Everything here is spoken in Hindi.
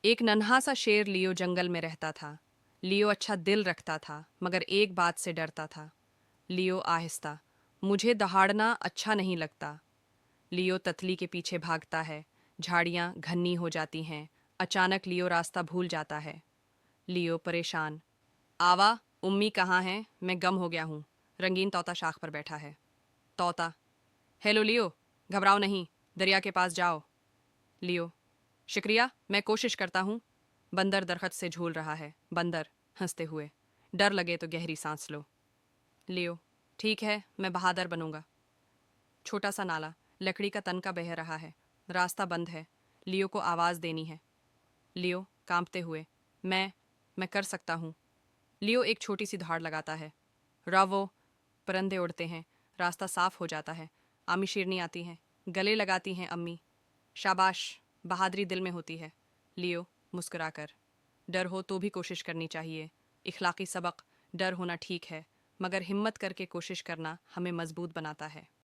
एक नन्हा सा शेर लियो जंगल में रहता था। लियो अच्छा दिल रखता था, मगर एक बात से डरता था। लियो आहिस्ता, मुझे दहाड़ना अच्छा नहीं लगता। लियो ततली के पीछे भागता है। झाड़ियां घनी हो जाती हैं। अचानक लियो रास्ता भूल जाता है। लियो परेशान, आवा, उम्मी कहाँ है? मैं गम हो गया हूँ। रंगीन तोता शाख पर बैठा है। तोता, हेलो लियो, घबराओ नहीं, दरिया के पास जाओ। लियो, शुक्रिया, मैं कोशिश करता हूँ। बंदर दरख्त से झूल रहा है। बंदर हंसते हुए, डर लगे तो गहरी सांस लो। लियो, ठीक है, मैं बहादुर बनूंगा। छोटा सा नाला, लकड़ी का तनका बह रहा है। रास्ता बंद है। लियो को आवाज़ देनी है। लियो कांपते हुए, मैं कर सकता हूँ। लियो एक छोटी सी दहाड़ लगाता है। रावो, परिंदे उड़ते हैं। रास्ता साफ हो जाता है। आमी शेरनी आती हैं, गले लगाती हैं अम्मी। शाबाश, बहादुरी दिल में होती है। लियो मुस्कुराकर, डर हो तो भी कोशिश करनी चाहिए। इखलाकी सबक, डर होना ठीक है, मगर हिम्मत करके कोशिश करना हमें मजबूत बनाता है।